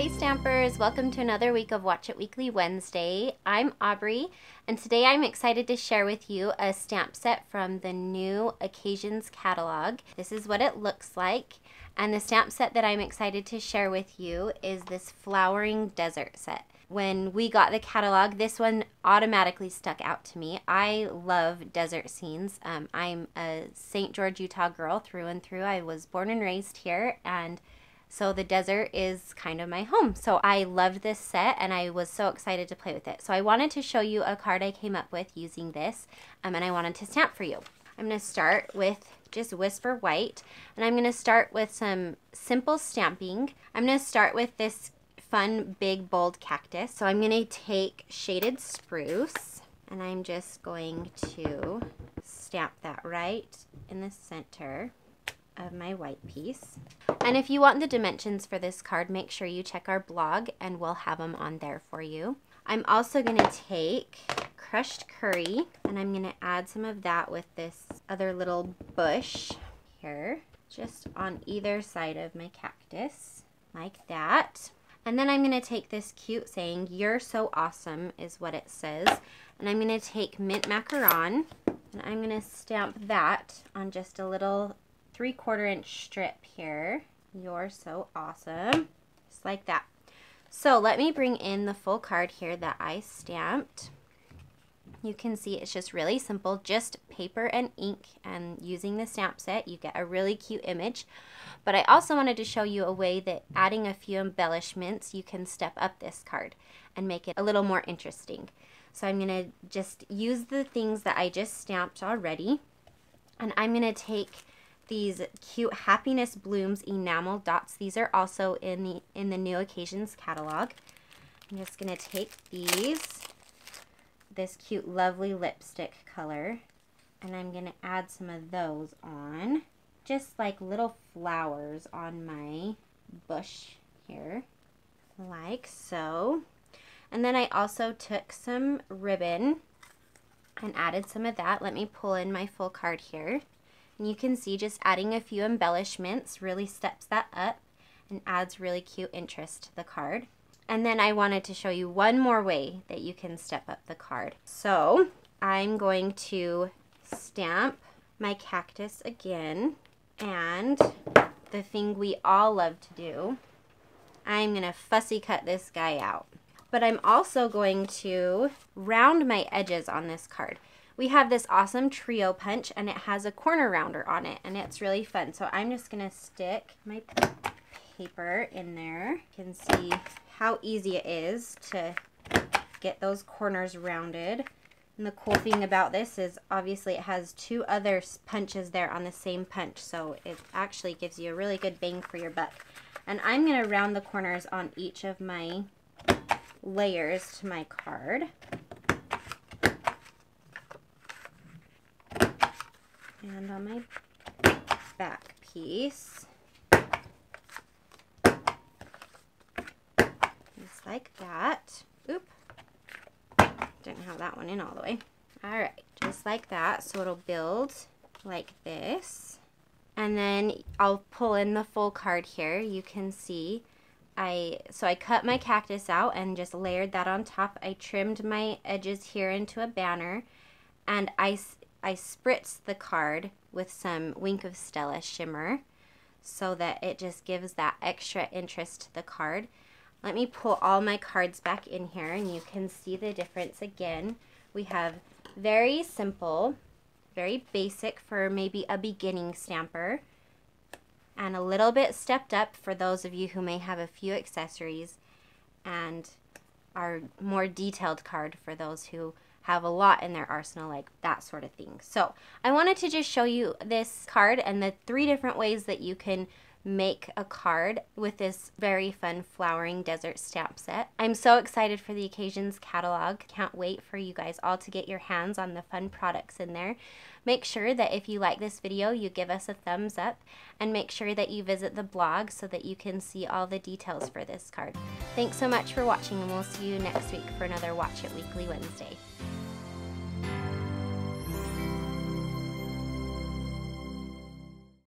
Hey Stampers, welcome to another week of Watch It Weekly Wednesday. I'm Aubrey, and today I'm excited to share with you a stamp set from the new Occasions catalog. This is what it looks like, and the stamp set that I'm excited to share with you is this Flowering Desert set. When we got the catalog, this one automatically stuck out to me. I love desert scenes. I'm a St. George, Utah girl through and through. I was born and raised here, and so the desert is kind of my home. So I loved this set and I was so excited to play with it. So I wanted to show you a card I came up with using this, and I wanted to stamp for you. I'm going to start with just Whisper White, and I'm going to start with some simple stamping. I'm going to start with this fun big bold cactus. So I'm going to take Shaded Spruce, and I'm just going to stamp that right in the center of my white piece. And if you want the dimensions for this card, make sure you check our blog and we'll have them on there for you. I'm also going to take crushed curry, and I'm going to add some of that with this other little bush here, just on either side of my cactus, like that. And then I'm going to take this cute saying, "You're so awesome," is what it says. And I'm going to take mint macaron, and I'm going to stamp that on just a little 3/4 inch strip here. "You're so awesome," just like that. So let me bring in the full card here that I stamped. You can see it's just really simple, just paper and ink, and using the stamp set you get a really cute image. But I also wanted to show you a way that adding a few embellishments you can step up this card and make it a little more interesting. So I'm going to just use the things that I just stamped already, and I'm going to take these cute Happiness Blooms enamel dots. These are also in the new Occasions catalog. I'm just going to take this cute lovely lipstick color, and I'm going to add some of those on, just like little flowers on my bush here, like so. And then I also took some ribbon and added some of that. Let me pull in my full card here. And you can see just adding a few embellishments really steps that up and adds really cute interest to the card. And then I wanted to show you one more way that you can step up the card. So I'm going to stamp my cactus again, and the thing we all love to do, I'm going to fussy cut this guy out. But I'm also going to round my edges on this card. We have this awesome trio punch, and it has a corner rounder on it, and it's really fun. So I'm just going to stick my paper in there. You can see how easy it is to get those corners rounded. And the cool thing about this is obviously it has two other punches there on the same punch, so it actually gives you a really good bang for your buck. And I'm going to round the corners on each of my layers to my card. And on my back piece, just like that. Oop, didn't have that one in all the way. All right, just like that. So it'll build like this. And then I'll pull in the full card here. You can see I cut my cactus out and just layered that on top. I trimmed my edges here into a banner, and I spritzed the card with some Wink of Stella shimmer so that it just gives that extra interest to the card. Let me pull all my cards back in here, and you can see the difference again. We have very simple, very basic for maybe a beginning stamper, and a little bit stepped up for those of you who may have a few accessories, and our more detailed card for those who have a lot in their arsenal, like that sort of thing. So I wanted to just show you this card and the 3 different ways that you can make a card with this very fun Flowering Desert Stamp Set. I'm so excited for the Occasions catalog. Can't wait for you guys all to get your hands on the fun products in there. Make sure that if you like this video, you give us a thumbs up, and make sure that you visit the blog so that you can see all the details for this card. Thanks so much for watching, and we'll see you next week for another Watch It Weekly Wednesday.